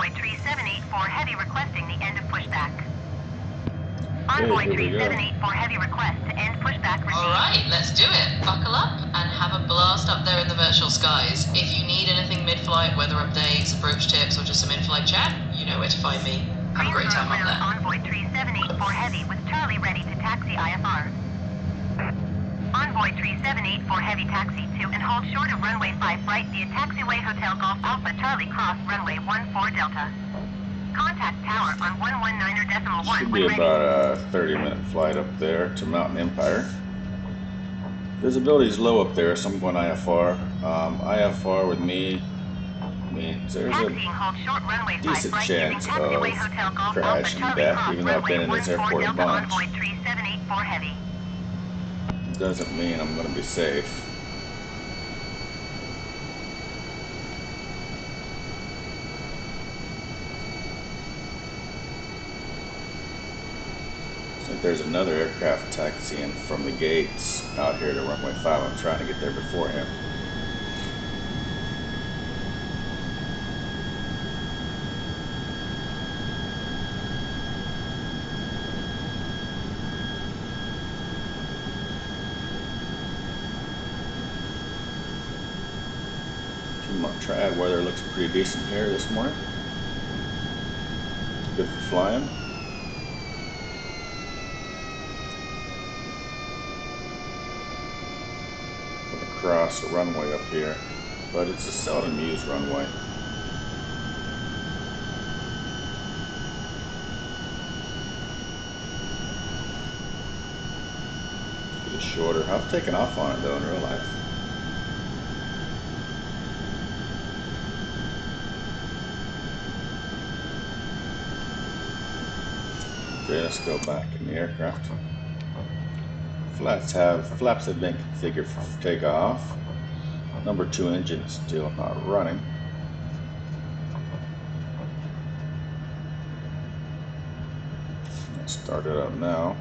Envoy 3784 Heavy requesting the end of pushback. Envoy 3784 Heavy request to end pushback received. Alright, let's do it. Buckle up and have a blast up there in the virtual skies. If you need anything mid-flight, weather updates, approach tips, or just some in-flight chat, you know where to find me. Have a great time up there. Envoy 3784 Heavy with Charlie ready to taxi IFR. Envoy 3784 Heavy taxi to and hold short of runway 5 right via taxiway Hotel Golf Alpha Charlie cross runway 14 Delta. Contact tower on 119.1. Should be about a 30-minute flight up there to Mountain Empire. Visibility is low up there, so I'm going IFR. IFR with me means there's a decent chance of crashing back, even though I've been in this airport a bunch. Doesn't mean I'm going to be safe. So there's another aircraft taxiing from the gates out here to runway 5. I'm trying to get there before him. Triad weather looks pretty decent here this morning. Good for flying. Going to cross a runway up here, but it's a seldom used runway. It's shorter. I've taken off on it though in real life. Okay, let's go back in the aircraft. Flaps have been configured for takeoff. Number 2 engine is still not running. Let's start it up now.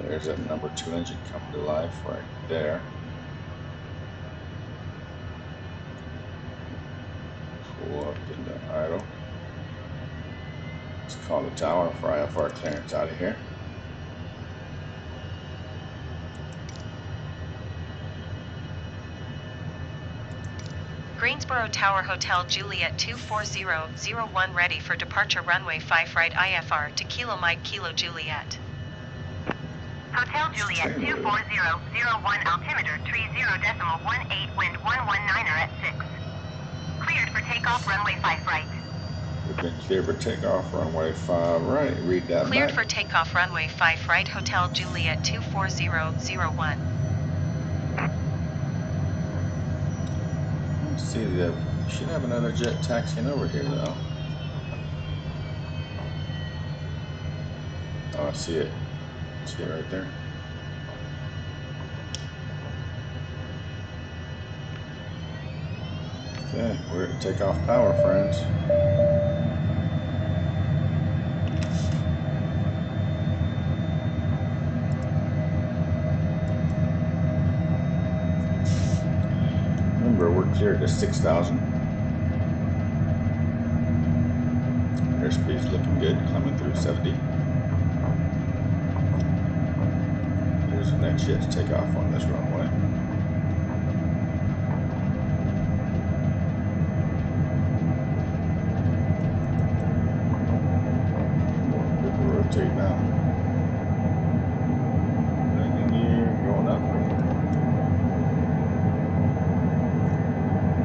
There's that number 2 engine coming to life right there. Pull up into idle. Let's call the tower for IFR clearance out of here. Greensboro Tower Hotel Juliet 24001 ready for departure runway 5 right IFR to Kilo Mike Kilo Juliet. Hotel Juliet 24001 altimeter 30.18 wind 119er at 6. Cleared for takeoff runway 5 right. We've been cleared for takeoff runway 5 right. Read that Cleared back. for takeoff runway 5 right Hotel Juliet 24001. Let's see, we should have another jet taxiing over here though. Oh, I see it. See it right there. Okay, we're at takeoff power, friends. Remember, we're cleared to 6,000. Airspeed's looking good, coming through 70. There's the next jet to take off on this runway. Rotate now. Landing gear going up.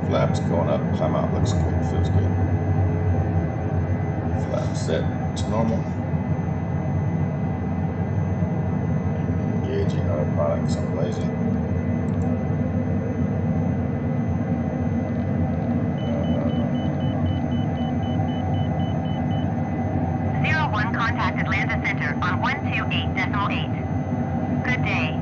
Flaps going up. Climb out looks good. Feels good. Flaps set to normal. Engaging autopilot because I'm lazy. Contacted Landa Center on 128.8. Good day.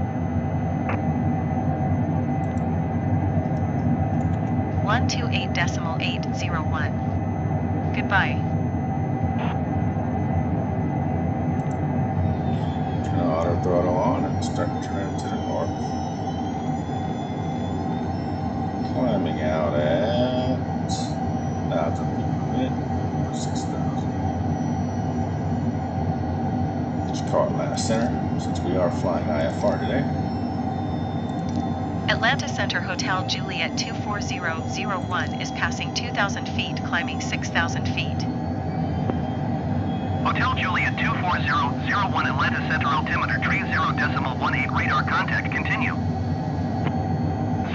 128.801. Goodbye. Auto throttle on and start turning to the north. Climbing out at 1,000 feet per minute, 6,000. Just call Atlanta Center since we are flying IFR today. Atlanta Center Hotel Juliet 24001 is passing 2,000 feet, climbing 6,000 feet. Hotel Juliet 24001 Atlanta Center altimeter 30.18 radar contact continue.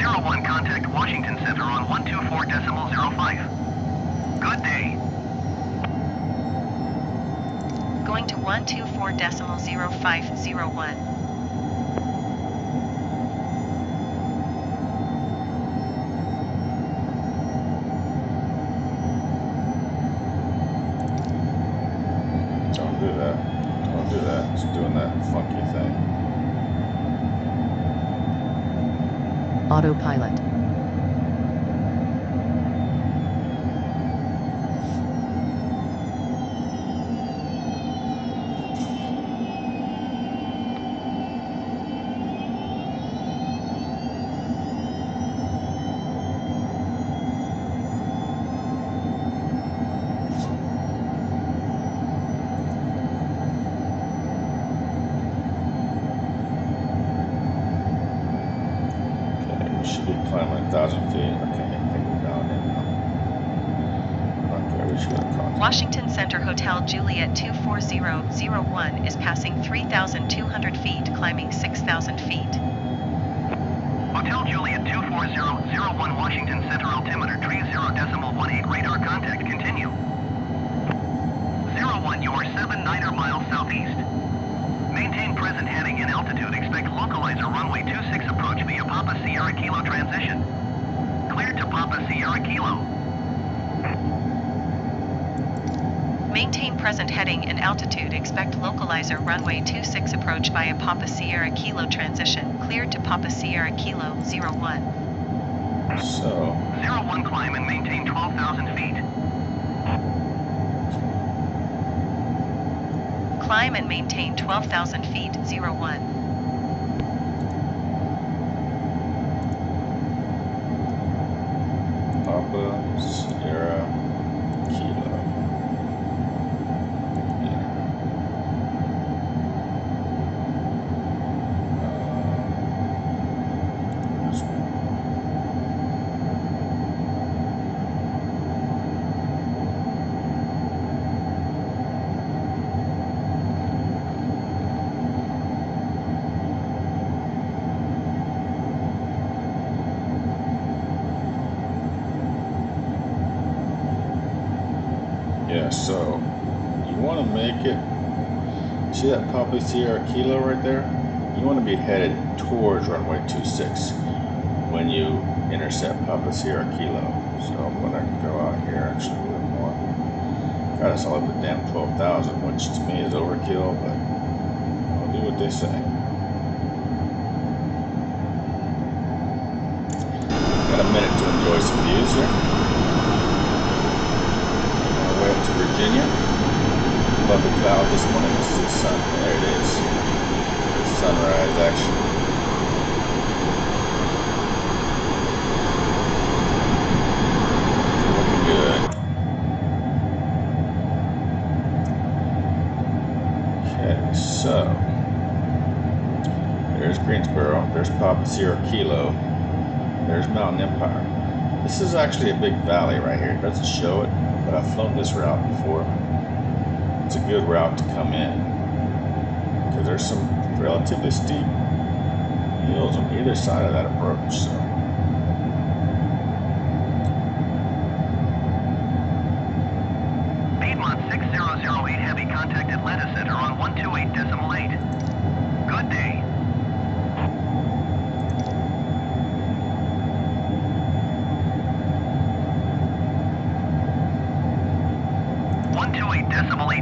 01 contact Washington Center on 124.05. Good day. Going to 124.0501. Don't do that. It's doing that funky thing. Autopilot. Climbing 1,000 feet. Okay, I think we're down in now. Okay, we should have contact. Washington Center Hotel Juliet 24001 is passing 3,200 feet, climbing 6,000 feet. Hotel Juliet 24001 Washington Center altimeter 30.18 radar contact continue. 01 you're 7 miles southeast. Maintain present heading and altitude. Expect localizer runway 26 approach via Papa Sierra Kilo transition. Cleared to Papa Sierra Kilo. Maintain present heading and altitude. Expect localizer runway 26 approach via Papa Sierra Kilo transition. Cleared to Papa Sierra Kilo 01. So 01 climb and maintain 12,000 feet. Climb and maintain 12,000 feet 01. Papa Sierra Kilo. This one. Yeah, so you want to make it, see that Papa Sierra Kilo right there? You want to be headed towards runway 26 when you intercept Papa Sierra Kilo. So I'm going to go out here actually a little more. Got us all up to damn 12,000, which to me is overkill, but I'll do what they say. Got a minute to enjoy some views here. Way up to Virginia. Above the cloud this morning. Let's see the sun. There it is. The sunrise action. Looking good. Okay, so there's Greensboro. There's Papa Sierra Kilo. There's Mountain Empire. This is actually a big valley right here. It doesn't show it, but I've flown this route before. It's a good route to come in because there's some relatively steep hills on either side of that approach. So Piedmont 6008 heavy contact Atlanta Center on 128.8. Good day.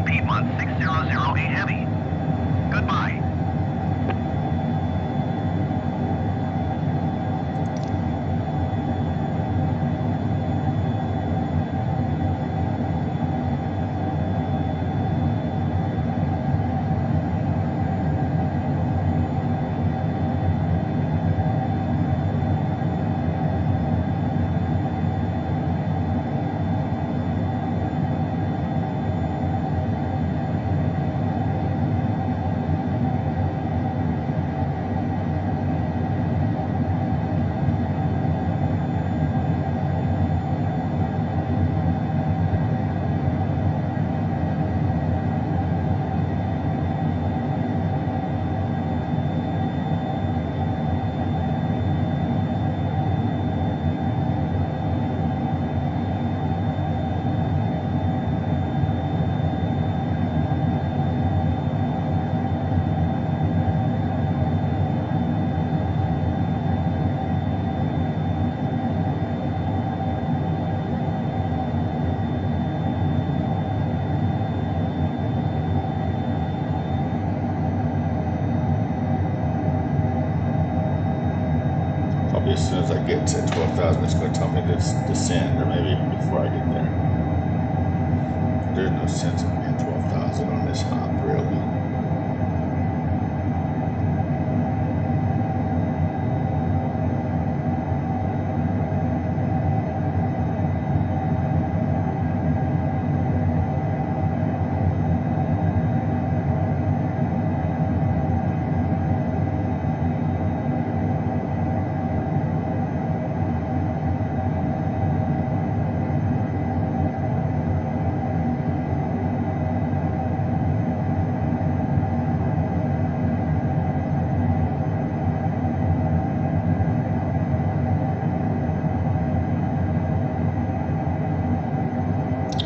Piedmont 6008 heavy. Goodbye. as soon as I get to 12,000, it's going to tell me to descend, or maybe before I get there. There's no sense of being 12,000 on this hop, really.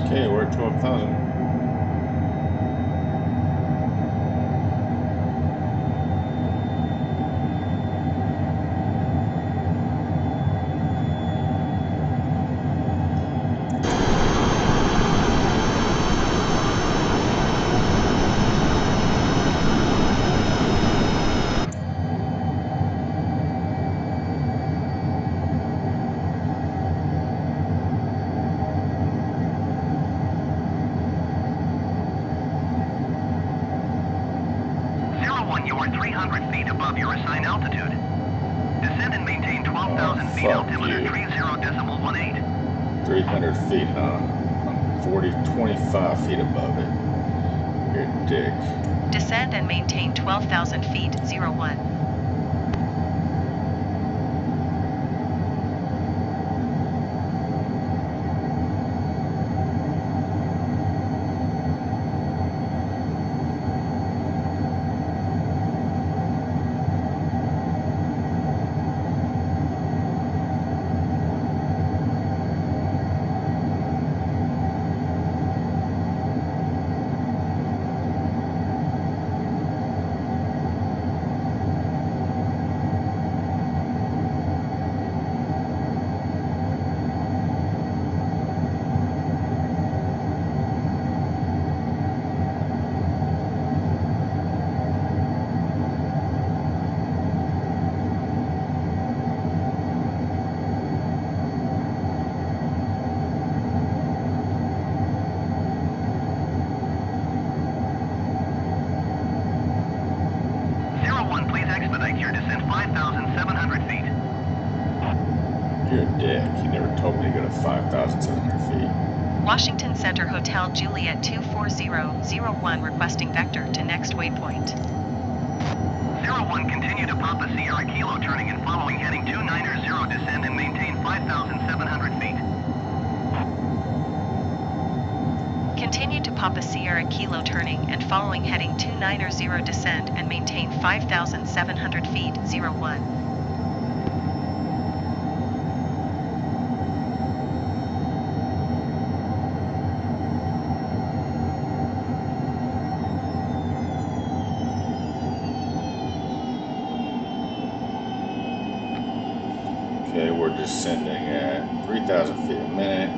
Okay, we're at 12,000. You are 300 feet above your assigned altitude. Descend and maintain 12,000 feet altimeter 30.18. 300 feet, huh? I'm 25 feet above it. You're a dick. Descend and maintain 12,000 feet, 01. Your descent 5,700 feet. You're a dick. You never told me to go to 5,700 feet. Washington Center Hotel Juliet 24001 requesting vector to next waypoint. 01, continue to Papa Sierra Kilo turning and following heading 290, descend and maintain 5,700 feet. Continue to Papa Sierra Kilo turning and following heading 290 descend and maintain 5,700 feet, 01. Okay, we're descending at 3,000 feet a minute.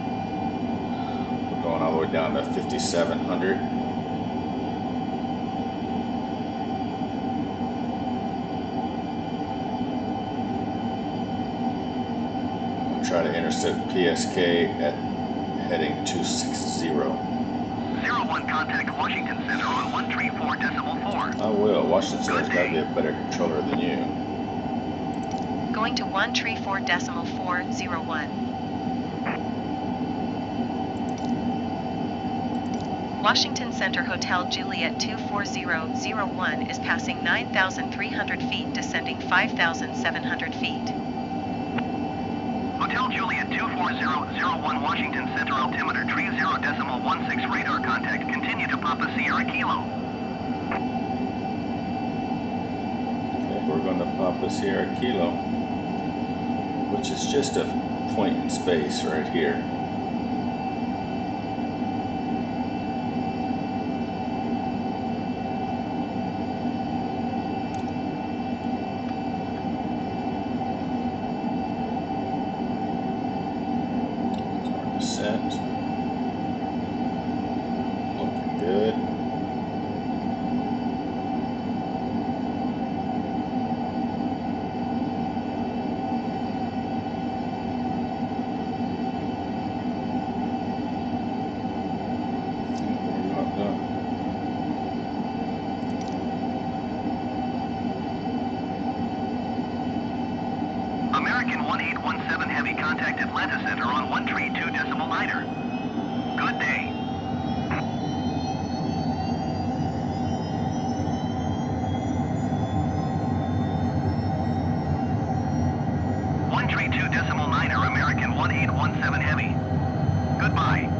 We're going all the way down to 5,700. Try to intercept PSK at heading 260. 01, contact Washington Center on 134.4. I will. Washington Center's got to be a better controller than you. Going to 134.401. Washington Center Hotel Juliet 24001 is passing 9,300 feet, descending 5,700 feet. Hotel Juliet 24001 Washington Center altimeter 30.16 radar contact. Continue to Papa Sierra Kilo. Okay, we're going to Papa Sierra Kilo, which is just a point in space right here. Set. Looking good. 1817 Heavy, contact Atlanta Center on 132.9er. Good day. American 1817 Heavy. Goodbye.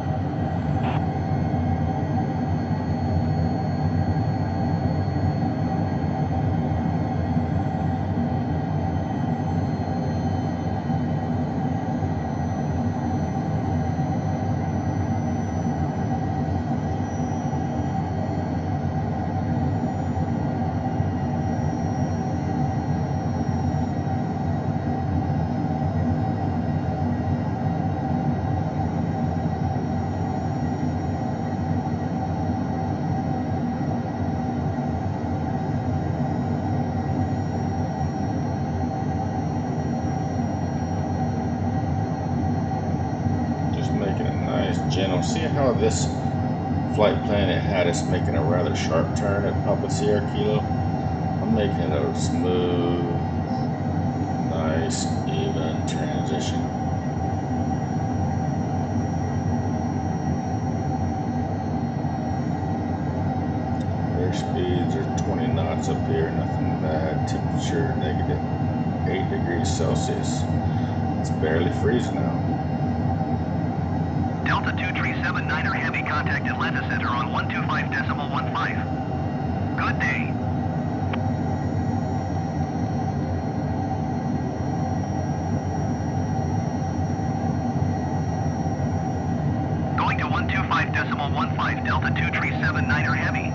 Gentle. See how this flight plan it had us making a rather sharp turn at Papa Sierra Kilo? I'm making it a smooth, nice, even transition. Airspeeds are 20 knots up here, nothing bad. Temperature -8 degrees Celsius. It's barely freezing out. Delta 2379er Heavy, contact Atlanta Center on 125.15. Good day. Going to 125.15, Delta 2379er Heavy.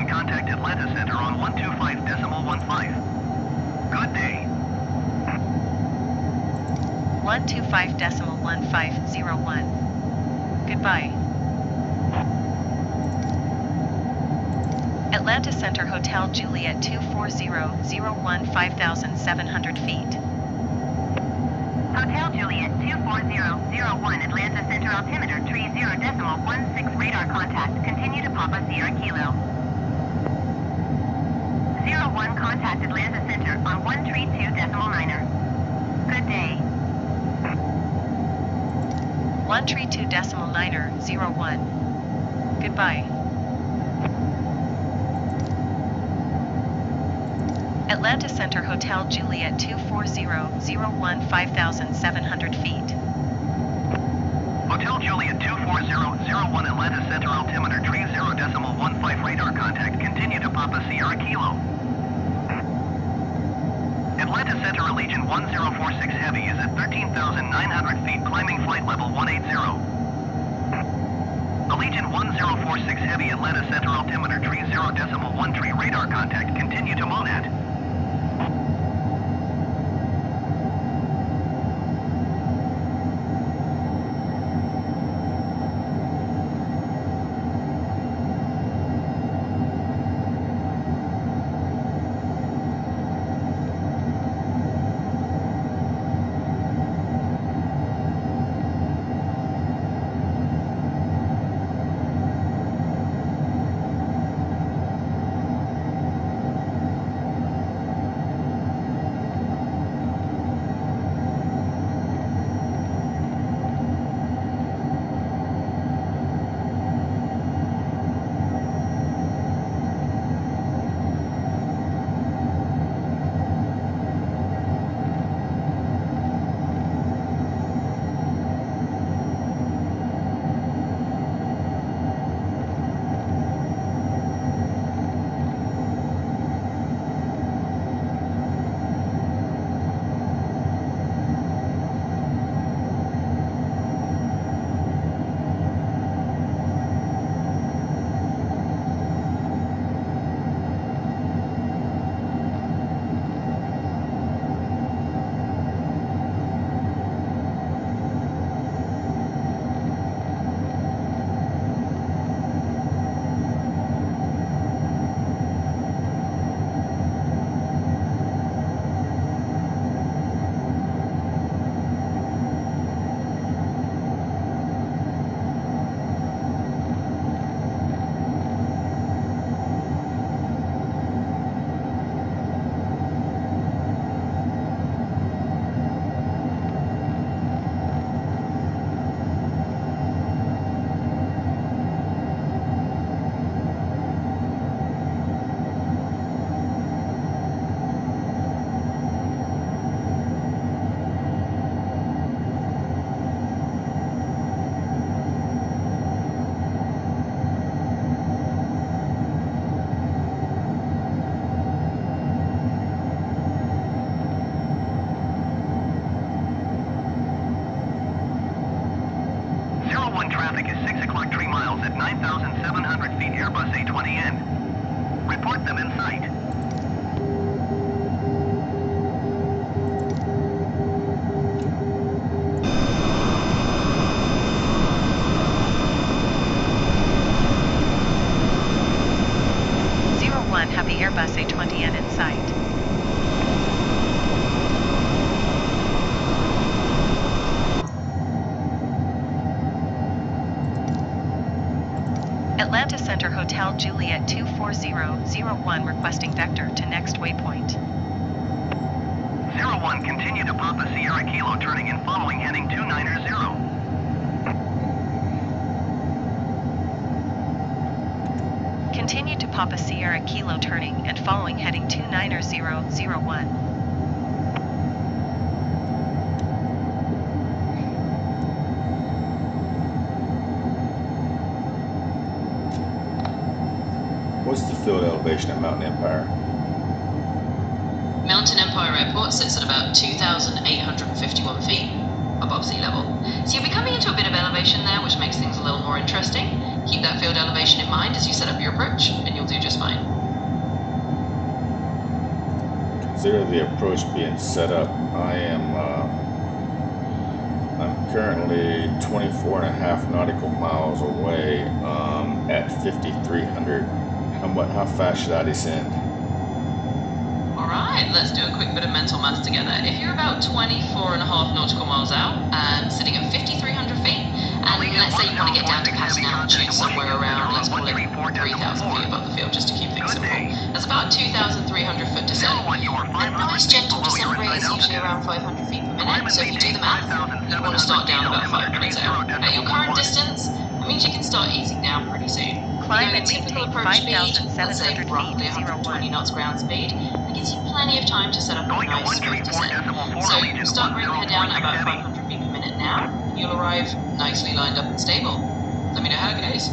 Contact Atlanta Center on 125.15. Good day. 125.1501. Goodbye. Atlanta Center Hotel Juliet 24001 5,700 feet. Hotel Juliet 24001 Atlanta Center altimeter 30.16 radar contact. Continue to Papa Sierra Kilo. 01 contact Atlanta Center on 132.9er. Good day. 132.9er 01. Goodbye. Atlanta Center Hotel Juliet 24001 5,700 feet. Hotel Juliet 24001 Atlanta Center altimeter 30.15 radar contact. Continue to Papa Sierra Kilo. Atlanta Center Allegiant 1046 Heavy is at 13,900 feet, climbing flight level 180. Allegiant 1046 Heavy Atlanta Center altimeter 30.13 radar contact. Continue to Monad. 01 traffic is 6 o'clock 3 miles at 9,700 feet Airbus A20N. Report them in sight. Have the Airbus A20N in sight. Atlanta Center Hotel Juliet 24001 requesting vector to next waypoint. 01 continue to Papa Sierra Kilo turning in following heading 290. Continue to Papa Sierra Kilo turning and following heading 29001. What's the field elevation at Mountain Empire? Mountain Empire Airport sits at about 2,851 feet above sea level. So you'll be coming into a bit of elevation there, which makes things a little more interesting. Keep that field elevation in mind as you set up your approach, and you'll do just fine. Consider the approach being set up. I'm currently 24.5 nautical miles away at 5,300. How fast should I descend? Alright, let's do a quick bit of mental math together. If you're about 24.5 nautical miles out and sitting at 5,300 feet, and let's say you want to get down to passing altitude somewhere around, let's call it 3,000 feet above the field, just to keep things simple. That's about 2,200 foot descent. A nice gentle descent rate is usually around 500 feet per minute, so if you do the math, you want to start down about 5 minutes out. At your current distance, it means you can start easing down pretty soon. Climb and maintain 5,700 roughly 120 knots ground speed. That gives you plenty of time to set up a nice smooth descent. So start bringing her down at about 500 feet per minute now. You'll arrive nicely lined up and stable. Let me know how it goes.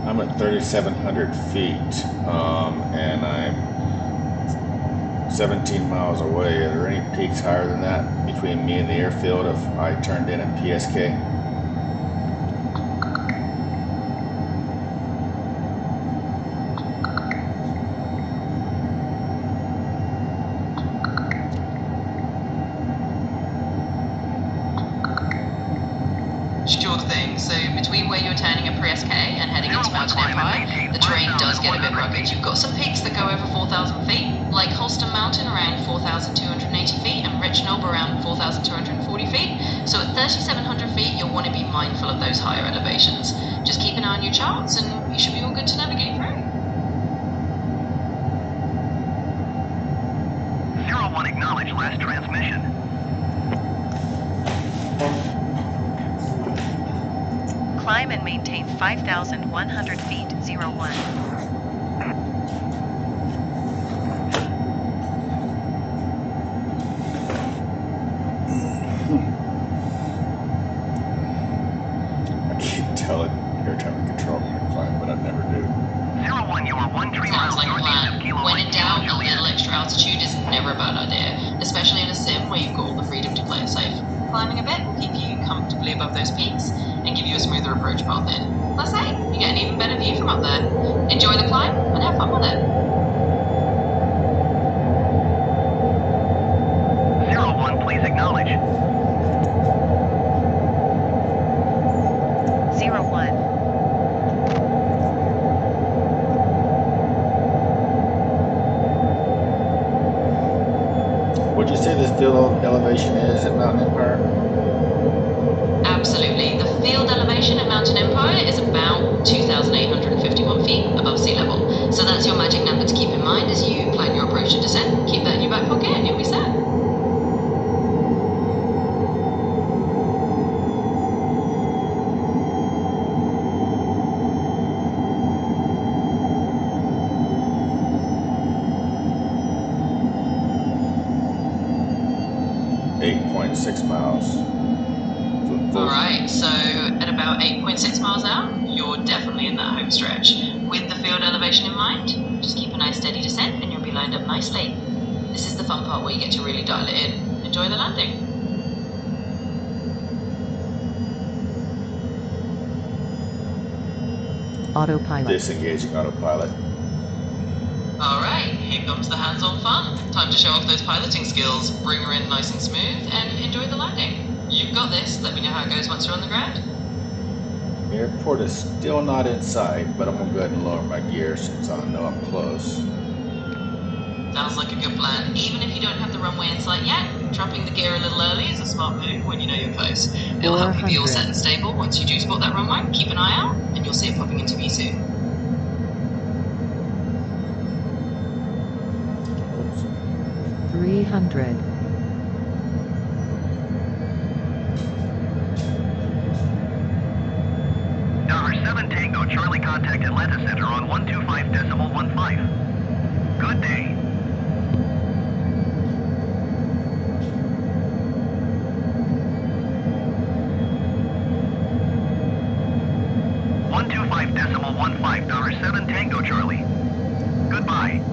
I'm at 3,700 feet, and I'm 17 miles away. Are there any peaks higher than that between me and the airfield if I turned in at PSK? Sure thing. So between where you're turning at Pre-SK and heading into Mountain Empire, the terrain does get a bit rugged. You've got some peaks that go over 4,000 feet, like Holston Mountain around 4,280 feet and Rich Knob around 4,240 feet. So at 3,700 feet, you'll want to be mindful of those higher elevations. Just keep an eye on your charts and you should be all good to navigate through. 01 acknowledge last transmission. Climb and maintain 5,100 feet, 01. I keep telling air traffic control I'm gonna climb, but I never do. 01, you are 13 miles Sounds like a northeast of plan. Kilo When Lake in doubt, a Juliet. little extra altitude is never a bad idea, especially in a sim where you've got all the freedom to play it safe. Climbing a bit will keep you comfortably above those peaks and give you a smoother approach path in. Plus, hey, you get an even better view from up there. Enjoy the climb and have fun with it. 01, please acknowledge. 01. What'd you say this field elevation is at Mountain Empire? Absolutely. Empire is about 2,851 feet above sea level. So that's your magic number to keep in mind as you plan your approach to descent. Keep that in your back pocket and you'll be set. Alright, so at about 8.6 miles out, you're definitely in that home stretch. With the field elevation in mind, just keep a nice steady descent and you'll be lined up nicely. This is the fun part where you get to really dial it in. Enjoy the landing. Autopilot. Disengaging autopilot. Alright, here comes the hands-on fun. Time to show off those piloting skills. Bring her in nice and smooth and enjoy the landing. You've got this. Let me know how it goes once you're on the ground. The airport is still not in sight, but I'm going to go ahead and lower my gear since I know I'm close. Sounds like a good plan. Even if you don't have the runway in sight yet, dropping the gear a little early is a smart move when you know you're close. It'll help you be all set and stable once you do spot that runway. Keep an eye out, and you'll see it popping into view soon. 300. $7 Tango Charlie contact Atlanta Center on 125.15. Good day. $125.15, $7 Tango Charlie. Goodbye.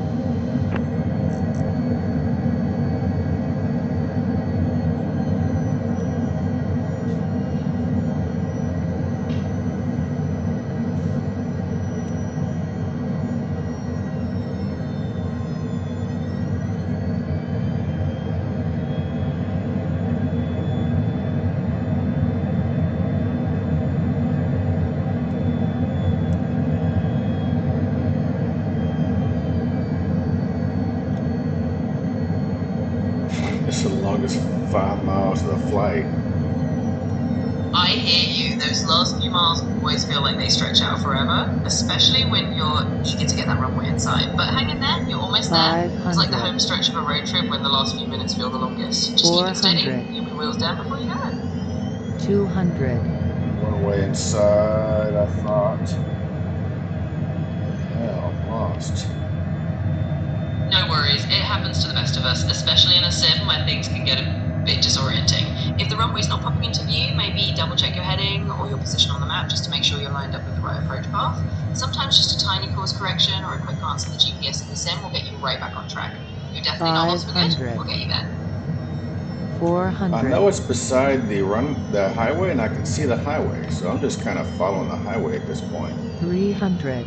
It's the longest 5 miles of the flight. I hear you. Those last few miles always feel like they stretch out forever, especially when you're eager to get that runway in sight. But hang in there, you're almost there. It's like the home stretch of a road trip when the last few minutes feel the longest. Just keep it steady. You'll be wheels down before you know it. 200. Runway inside, I thought. Hell, I'm lost. No worries, it happens to the best of us, especially in a sim where things can get a bit disorienting. If the runway's not popping into view, maybe double check your heading or your position on the map just to make sure you're lined up with the right approach path. Sometimes just a tiny course correction or a quick glance at the GPS in the sim will get you right back on track. You're definitely not lost for good. We'll get you there. 400. I know it's beside the highway, and I can see the highway, so I'm just kind of following the highway at this point. 300.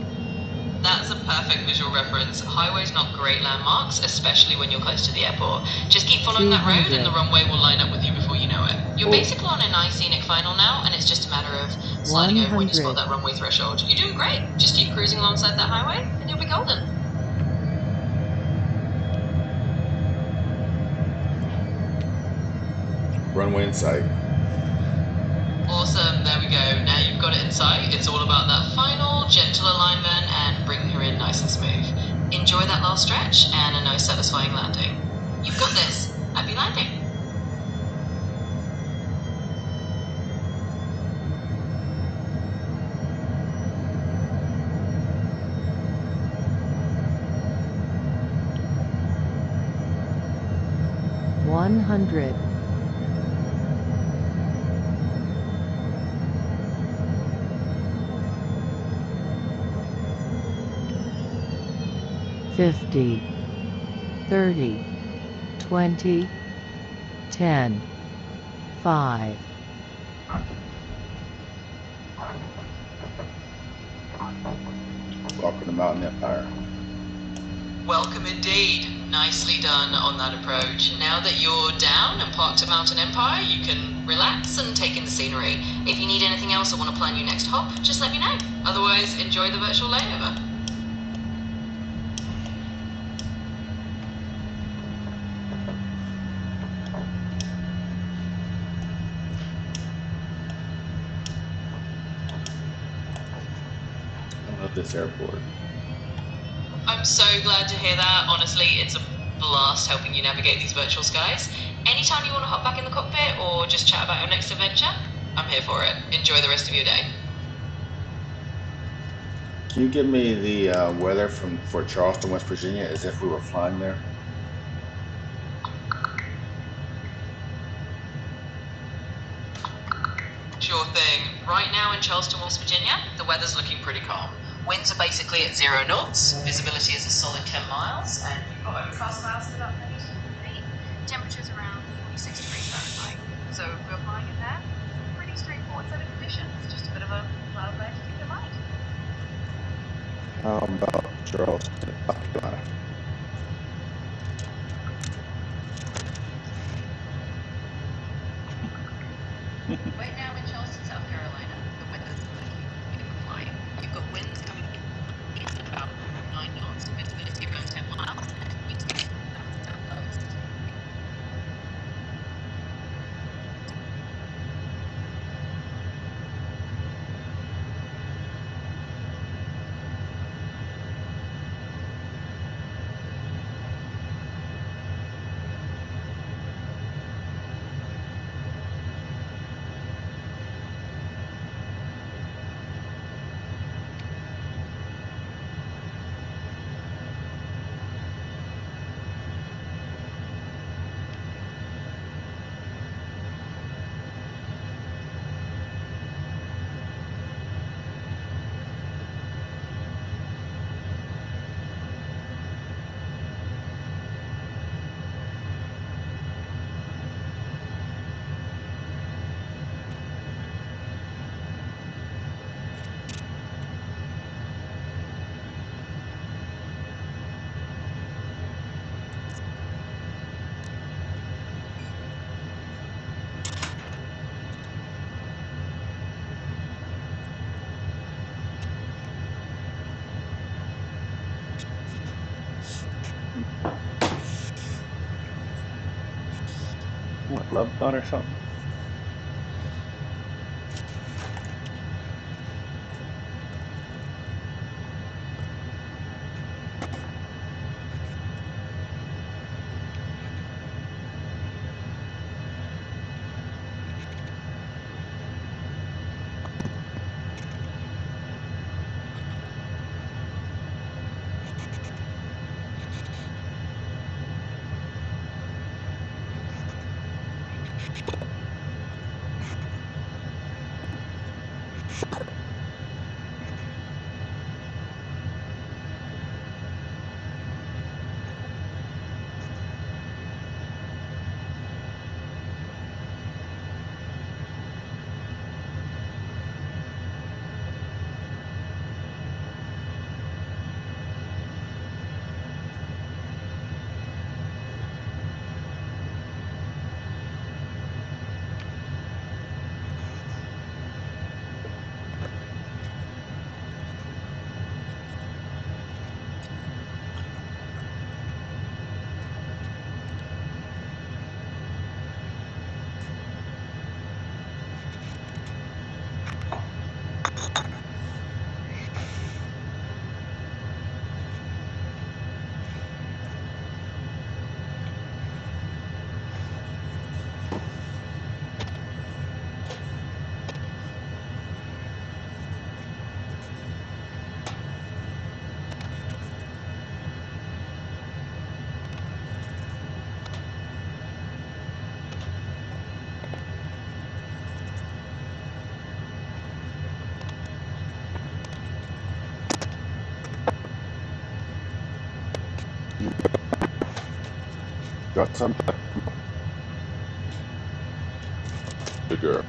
That's a perfect visual reference. Highways not great landmarks, especially when you're close to the airport. Just keep following that road and the runway will line up with you before you know it. You're basically on a nice scenic final now, and it's just a matter of sliding over when you spot that runway threshold. You're doing great. Just keep cruising alongside that highway, and you'll be golden. Runway in sight. Awesome, there we go. Now you've got it in sight. It's all about that final, gentle alignment and bringing her in nice and smooth. Enjoy that last stretch and a nice, satisfying landing. You've got this. Happy landing. $100. 50, 30, 20, 10, 5. Welcome to Mountain Empire. Welcome indeed. Nicely done on that approach. Now that you're down and parked at Mountain Empire, you can relax and take in the scenery. If you need anything else or want to plan your next hop, just let me know. Otherwise, enjoy the virtual layover. of this airport. I'm so glad to hear that. Honestly, it's a blast helping you navigate these virtual skies. Anytime you want to hop back in the cockpit or just chat about your next adventure, I'm here for it. Enjoy the rest of your day. Can you give me the weather for Charleston, West Virginia, as if we were flying there? Sure thing. Right now in Charleston, West Virginia, the weather's looking pretty calm. Winds are basically at 0 knots, visibility is a solid 10 miles, and you've got overcast clouds at about 32 feet. Temperatures around 46 degrees Fahrenheit. So if we're flying in there, pretty straightforward set of conditions. Just a bit of a cloud layer to keep in mind. How about Charleston, South Carolina? Right now in Charleston, South Carolina, the weather's looking in flight. You've got winds coming in at about 9 knots, visibility around 10 miles, and you expect lows. What, love gun or something? Got something? The girl.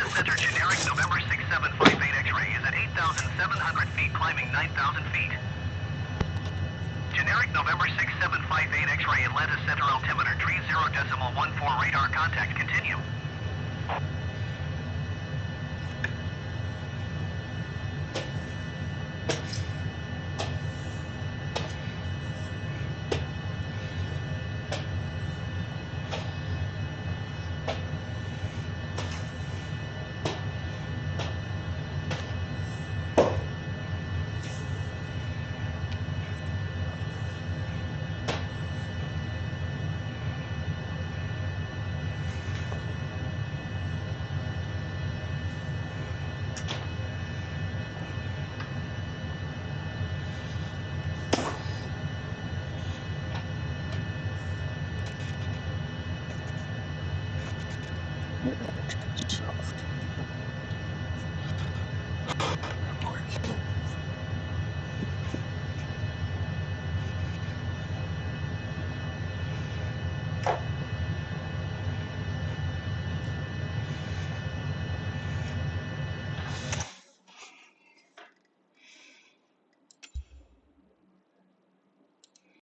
Atlanta Center generic November 6758 X-ray is at 8,700 feet, climbing 9,000 feet. Generic November 6758 X-ray Atlanta Center altimeter 30.14 radar contact, continue.